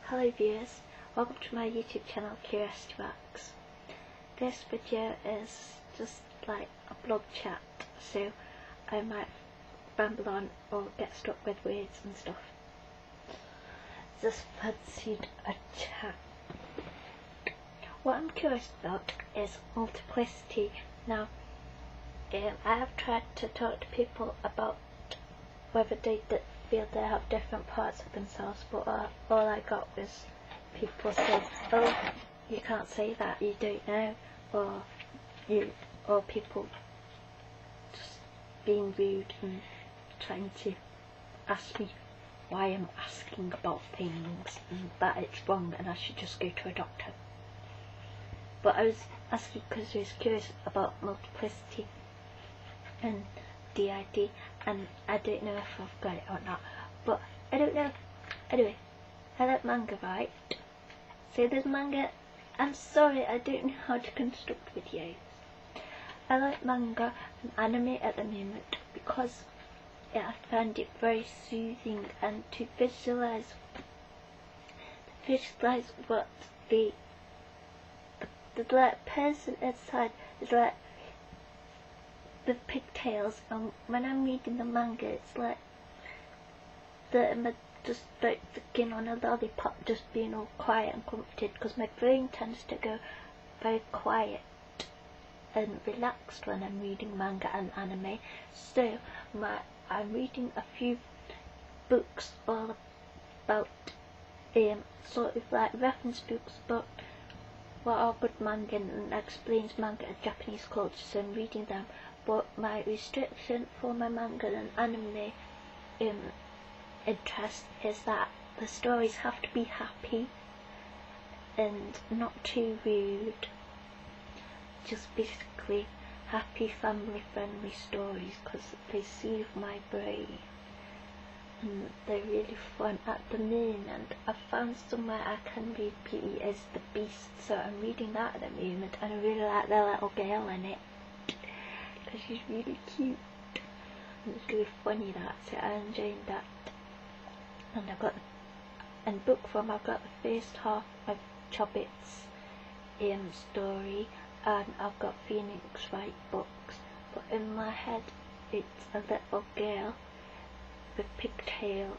Hello viewers, welcome to my YouTube channel Curiosity Box. This video is just like a blog chat, so I might ramble on or get stuck with words and stuff. Just fancied a chat. What I'm curious about is multiplicity. Now, I have tried to talk to people about whether they feel they have different parts of themselves, but all I got was people saying, "Oh, you can't say that, you don't know," or people just being rude and trying to ask me why I'm asking about things and that it's wrong and I should just go to a doctor. But I was asking because I was curious about multiplicity and DID, and I don't know if I've got it or not, but I don't know. Anyway, I like manga, right? So there's manga. I'm sorry, I don't know how to construct videos. I like manga and anime at the moment because I find it very soothing, and to visualize what the like person inside is like with pigtails, and when I'm reading the manga it's like I'm just like looking on a lollipop, just being all quiet and comforted, because my brain tends to go very quiet and relaxed when I'm reading manga and anime. So I'm reading a few books all about sort of like reference books about what are good manga and explains manga and Japanese culture, so I'm reading them. But my restriction for my manga and anime interest is that the stories have to be happy and not too rude. Just basically happy, family friendly stories, because they soothe my brain and they're really fun. At the moment, I found somewhere I can read Beauty is the Beast, so I'm reading that at the moment, and I really like the little girl in it because she's really cute and it's really funny, that, so I'm enjoying that. And in book form I've got the first half of Chobbit's story, and I've got Phoenix Wright books, but in my head it's a little girl with pigtails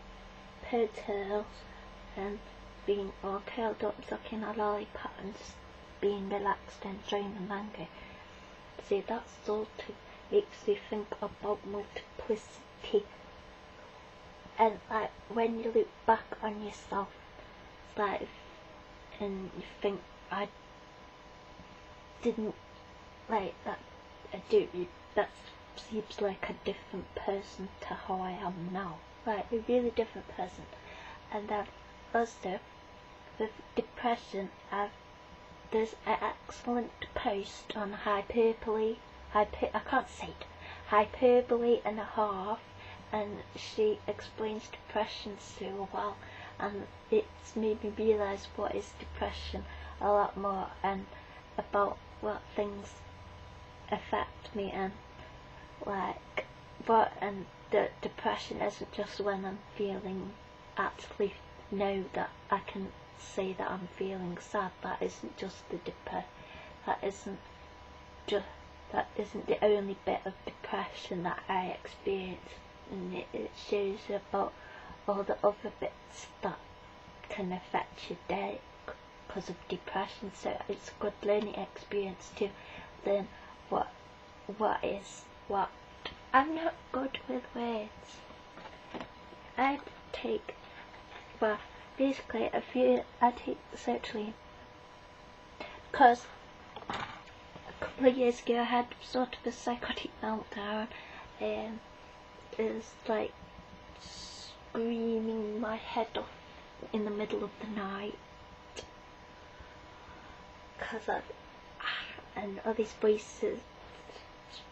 and being all curled up, sucking a lollipop and just being relaxed and enjoying the manga. See, that sort of makes me think about multiplicity, and like when you look back on yourself, it's like, and you think, I didn't like that, that seems like a different person to how I am now, like a really different person. And then also with depression, there's an excellent post on hyperbole and a half, and she explains depression so well, and it's made me realise what is depression a lot more, and about what things affect me, and like and the depression isn't just when I'm feeling, actually know that I can say that I'm feeling sad. That isn't just that isn't the only bit of depression that I experience, and it shows about all the other bits that can affect your day because of depression. So it's a good learning experience to learn what is what. I'm not good with words. I take sertraline because a couple of years ago I had sort of a psychotic meltdown, and it was like screaming my head off in the middle of the night because and all these voices,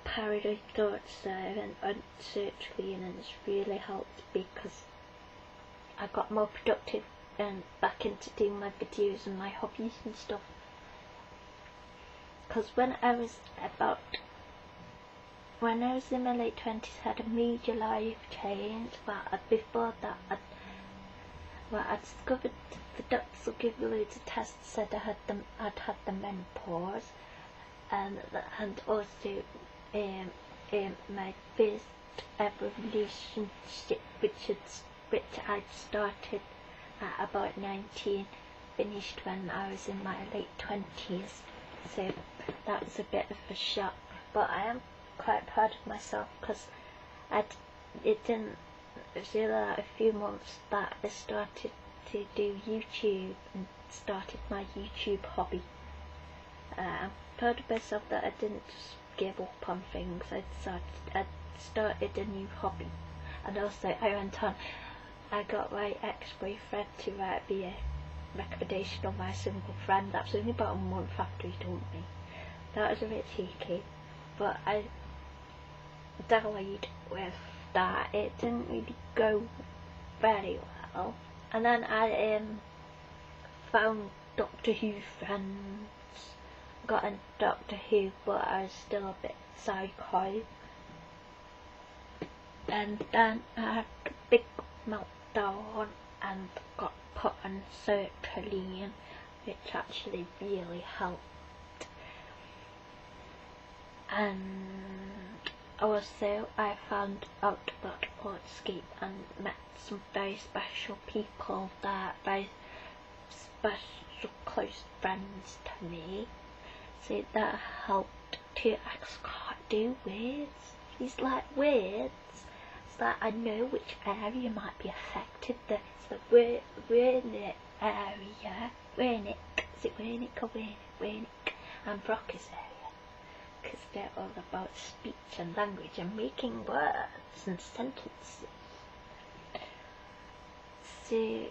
paranoid thoughts there, and sertraline, and it's really helped because I got more productive and back into doing my videos and my hobbies and stuff. Because when I was in my late 20s, I had a major life change, but before that well, I discovered the doctors will give you loads of tests, said I'd had the menopause, and also my first ever relationship, which I'd started at about 19, finished when I was in my late 20s, so that was a bit of a shock, but I am quite proud of myself, because it didn't, it was really like a few months that I started to do YouTube and started my YouTube hobby. I'm proud of myself that I didn't just give up on things. I started a new hobby, and also I got my ex-boyfriend to write me a recommendation on my single friend. That was only about a month after he told me. That was a bit cheeky, but I died with that. It didn't really go very well, and then I found Doctor Who friends, got into Doctor Who, but I was still a bit psycho, and then I had a big meltdown and got put on sertraline, which actually really helped. And also I found out about Escape and met some very special people that very special close friends to me, so that helped too. I just can't do words. These like words, it's like I know which area might be affected. It's the Wernick area, Wernick, is it Wernick or Wernick, and Broca's area, because they're all about speech and language and making words and sentences. So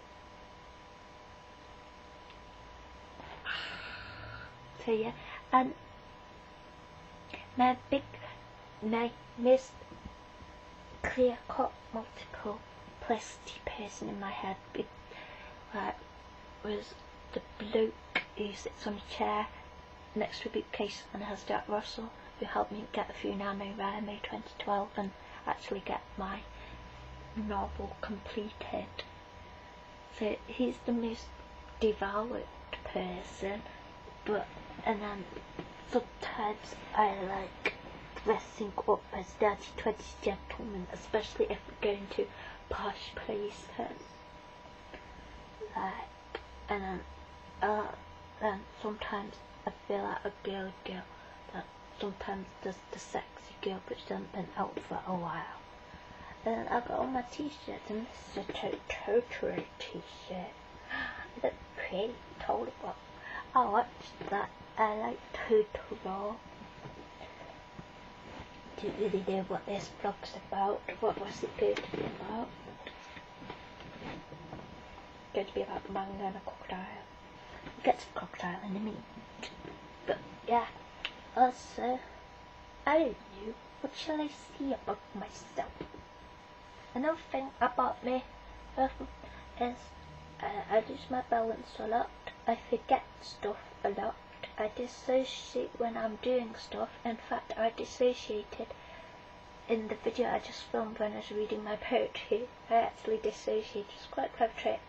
yeah, and my most clear-cut multiplicity person in my head was the bloke who sits on a chair next to a bookcase and has Jack Russell, who helped me get through NaNoWriMo 2012 and actually get my novel completed. So he's the most devout person, and then sometimes I like dressing up as dirty 20s gentlemen, especially if we're going to posh places. And sometimes I feel like a girl that sometimes does the sexy girl which hasn't been out for a while. And I got on my t-shirts, and this is a Totoro t-shirt. It looks pretty, totally well. I watched that. I like Totoro. Didn't really know what this vlog's about. What was it going to be about? Going to be about a manga and a crocodile. We'll get to the crocodile in a minute. But yeah, also, I don't know, what shall I say about myself? Another thing about me is I lose my balance a lot. I forget stuff a lot. I dissociate when I'm doing stuff. In fact, I dissociated in the video I just filmed when I was reading my poetry. I actually dissociated. It's quite a clever trick,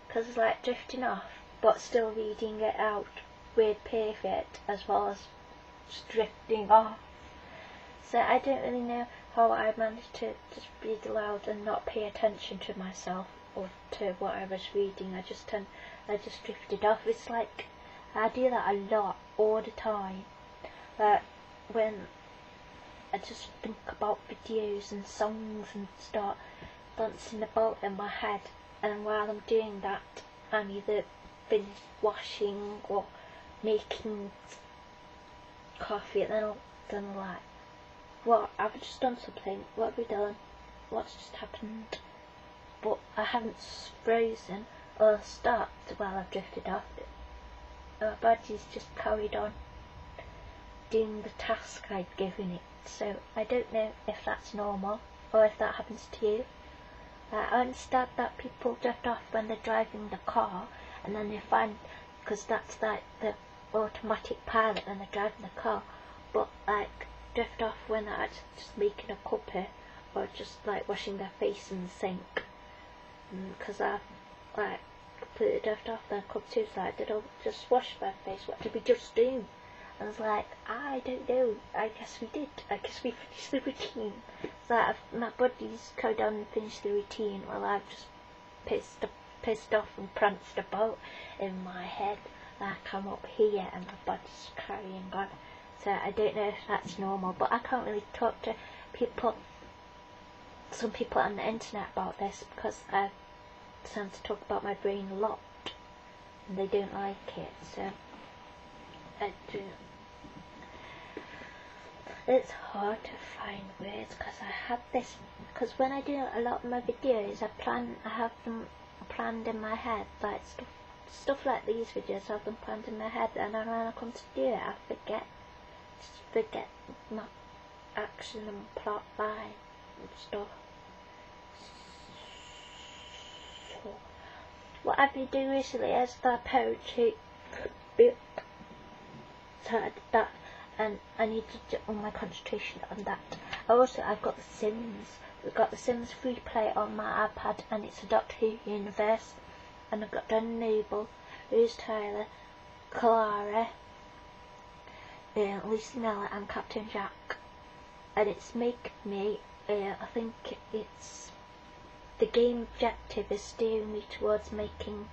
because it's like drifting off but still reading it out with perfect as well as drifting off. So I don't really know how I managed to just read aloud and not pay attention to myself or to what I was reading. I just drifted off. It's like I do that a lot, all the time. Like when I just think about videos and songs and start dancing about in my head, and while I'm doing that, I'm either finished washing or making coffee, and then I'm like, what? I've just done something. What have we done? What's just happened? But I haven't frozen or stopped while I've drifted off. My body's just carried on doing the task I'd given it. So I don't know if that's normal or if that happens to you. I understand that people drift off when they're driving the car, and then they find, because that's like the automatic pilot when they're driving the car, but like drift off when they're just making a cuppa or just like washing their face in the sink. Because I've like completely drift off, then come to, it's like, did I just wash my face? What did we just do? I was like, I don't know, I guess we did. I guess we finished the routine. It's like, my buddies go down and finish the routine while I've just pissed off and pranced about in my head. Like I'm up here and my body's carrying on. So I don't know if that's normal, but I can't really talk to some people on the internet about this, because I tend to talk about my brain a lot and they don't like it, so I do. It's hard to find words because I have this, because when I do a lot of my videos I have them planned in my head, like stuff like these videos I have them planned in my head, and then when I come to do it I forget my action and plot line and stuff. So, what I've been doing recently is the poetry book, so I did that, and I need to do all my concentration on that. I've got The Sims. I've got The Sims Freeplay on my iPad, and it's a Doctor Who universe. And I've got Don Noble, Rose Tyler, Clara, Lucy Miller, and Captain Jack. And it's making me, I think it's, the game objective is steering me towards making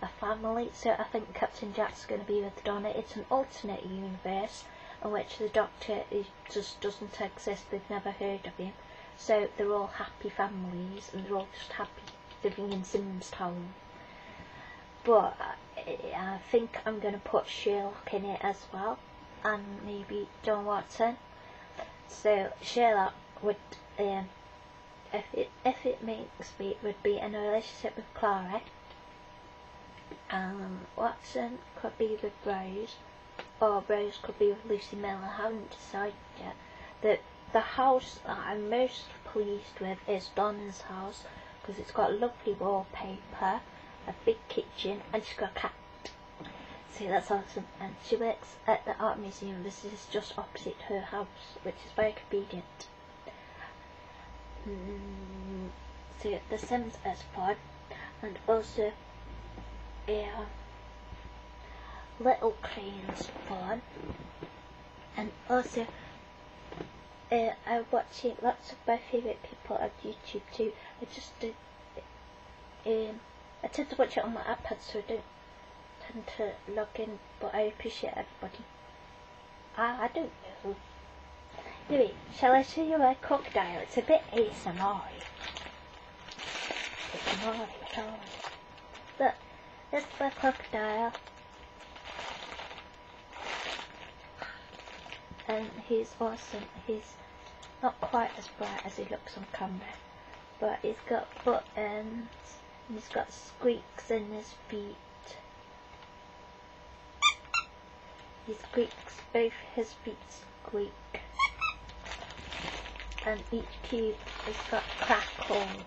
a family. So I think Captain Jack's going to be with Donna. It's an alternate universe in which the Doctor just doesn't exist. They've never heard of him. So they're all happy families, and they're all just happy living in Sims Town. But I think I'm going to put Sherlock in it as well, and maybe John Watson. So Sherlock would, if it makes me, would be in a relationship with Clara. Watson could be with Rose, or Rose could be with Lucy Miller. I haven't decided yet. The house that I'm most pleased with is Donna's house, because it's got lovely wallpaper, a big kitchen, and she's got a cat. See, that's awesome. And she works at the art museum. This is just opposite her house, which is very convenient. So The Sims is fun, and also Little Crane's fun, and also I'm watching lots of my favourite people on YouTube too. I tend to watch it on my iPad, so I don't tend to log in, but I appreciate everybody. I don't know. Anyway, shall I show you my crocodile? It's a bit ASMR. Look, this is my crocodile. And he's awesome. He's not quite as bright as he looks on camera, but he's got buttons. He's got squeaks in his feet. He squeaks, both his feet squeak. And each cube has got crackles.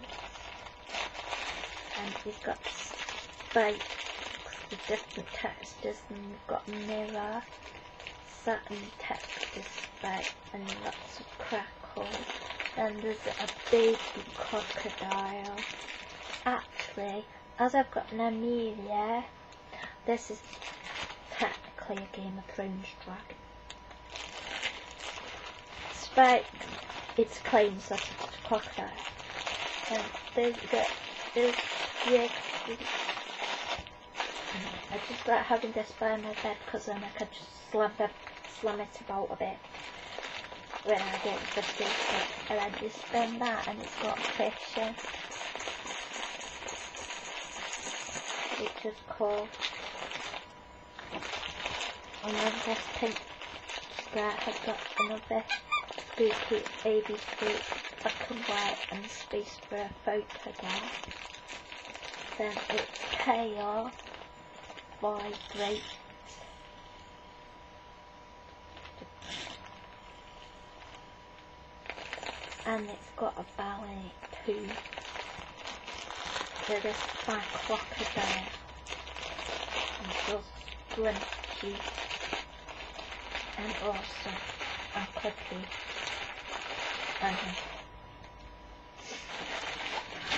And he's got spikes with different textures, and we've got mirror, satin texture spike, and lots of crackles. Then there's a baby crocodile. Actually, as I've got an Amelia, this is technically a Game of Thrones dragon. Spike, its claims that it's a crocodile. And there's I just like having this by my bed, because then I can just slam it about a bit when I get frustrated. And I just spin that, and it's got fish in, which is cool. And then this pink square has got another spooky ABC black and white and space for a photograph. Then it's chaos, vibrate, and it's got a ballet too. So this is my crocodile, and so scrunchy, and awesome, and cuddly.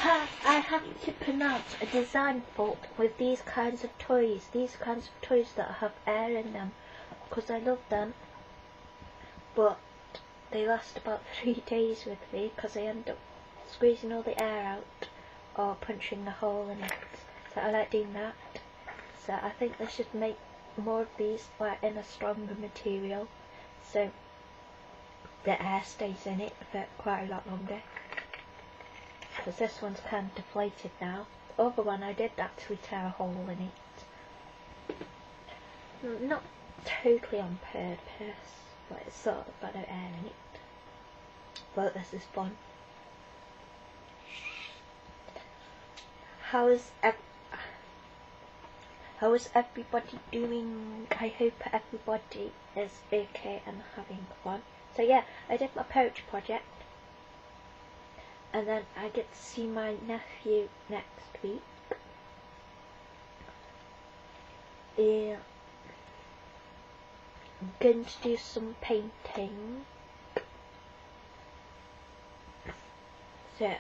I have to pronounce a design fault with these kinds of toys that have air in them, because I love them, but they last about 3 days with me because I end up squeezing all the air out or punching a hole in it, so I like doing that. So I think they should make more of these, like in a stronger material, so the air stays in it for quite a lot longer. Because this one's kind of deflated now. The other one I did actually tear a hole in it. Not totally on purpose, but it's sort of got no air in it. But this is fun. How is everybody doing? I hope everybody is okay and having fun. So yeah, I did my poetry project. And then I get to see my nephew next week. I'm going to do some painting. So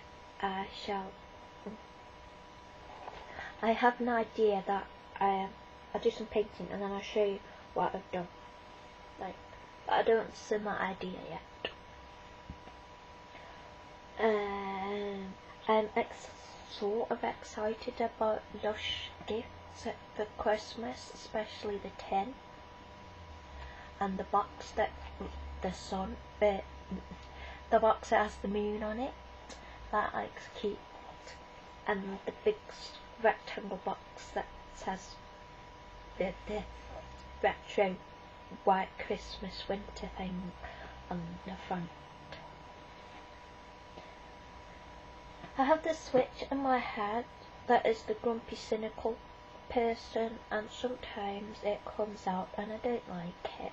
I have an idea that I'll do some painting and then I'll show you what I've done. But I don't see my idea yet. I'm sort of excited about Lush gifts for Christmas, especially the tin and the box that the box that has the moon on it. That looks cute, and the big rectangle box that has the retro white Christmas winter thing on the front. I have this switch in my head that is the grumpy, cynical person, and sometimes it comes out and I don't like it.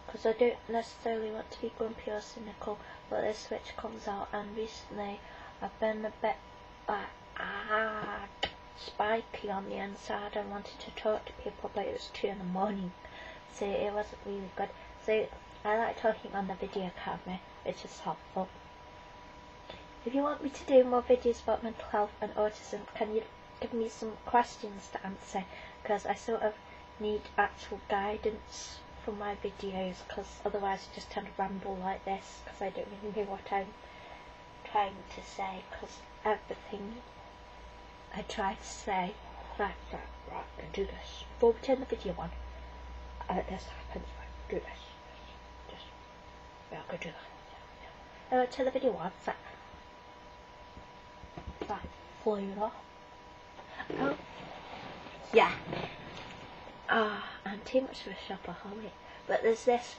Because I don't necessarily want to be grumpy or cynical, but this switch comes out, and recently I've been a bit spiky on the inside. I wanted to talk to people, but it was 2 in the morning, so it wasn't really good. So I like talking on the video camera, which is helpful. If you want me to do more videos about mental health and autism, can you give me some questions to answer? Because I sort of need actual guidance for my videos, because otherwise I just tend to ramble like this, because I don't really know what I'm trying to say, because everything I try to say, right, do this. Before we turn the video on, this happens, right, do this, yeah, I could do that. Turn the video on, so that flew it off. Oh, yeah. I'm too much of a shopaholic, but there's this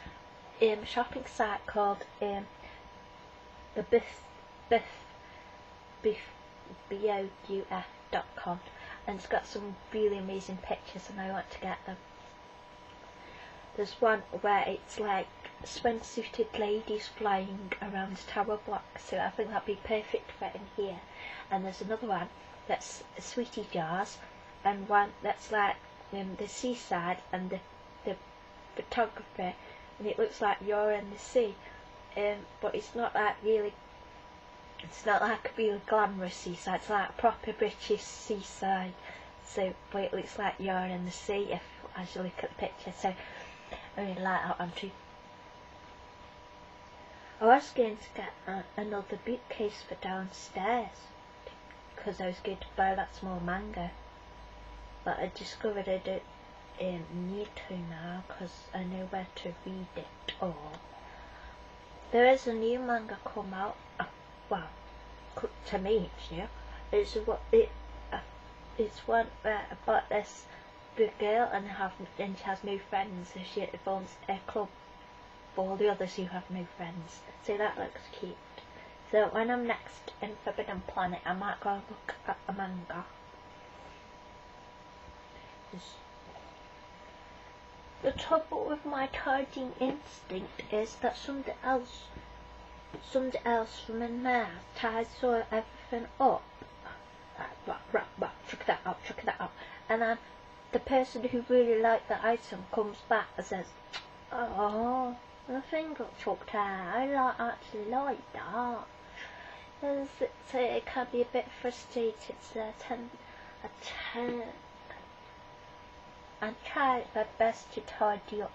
shopping site called the BOUF.com, and it's got some really amazing pictures, and I want to get them. There's one where it's like swimsuited ladies flying around tower blocks, so I think that'd be perfect for in here. And there's another one that's sweetie jars, and one that's like the seaside, and the photographer, and it looks like you're in the sea, but it's not like really. It's not like a real glamorous seaside. It's like a proper British seaside. So, but it looks like you're in the sea as you look at the picture. So I really like that one too. I was going to get another bookcase for downstairs, because I was going to buy that small manga, but I discovered I don't need to now, because I know where to read it all. There is a new manga come out, well, to me it's new. It's one where about this big girl and she has no friends, so she forms a club for all the others who have no friends. So that looks cute. So when I'm next in Forbidden Planet, I might go look at the manga. The trouble with my tidying instinct is that something else from in there ties everything up. Check that out. And then the person who really liked the item comes back and says, "Oh, the thing got chucked out. I actually like that. because it can be a bit frustrated, so I try my best to tidy up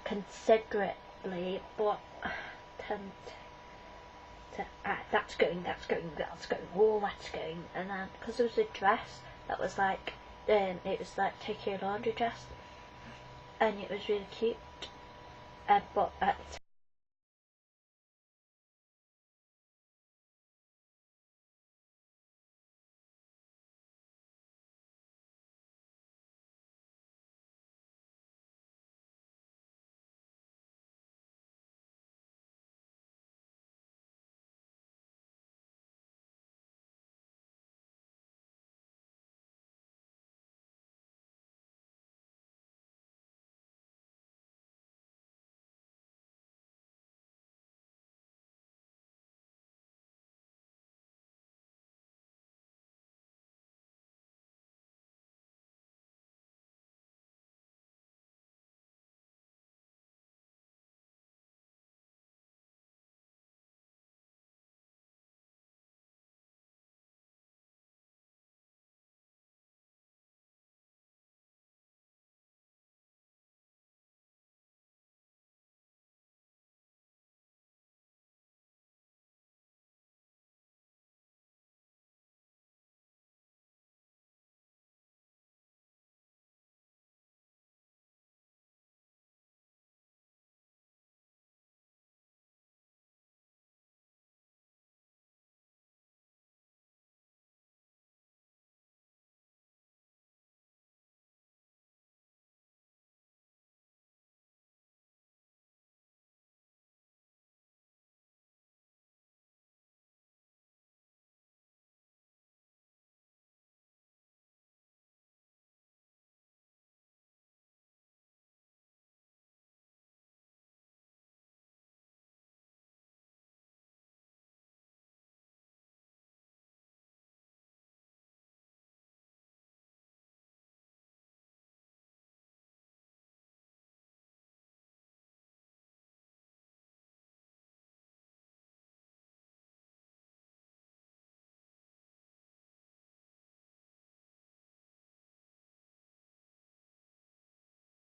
considerately, but tend to that's going, all that's going, and then because there was a dress that was like, it was like Take Your Laundry dress, and it was really cute, but at the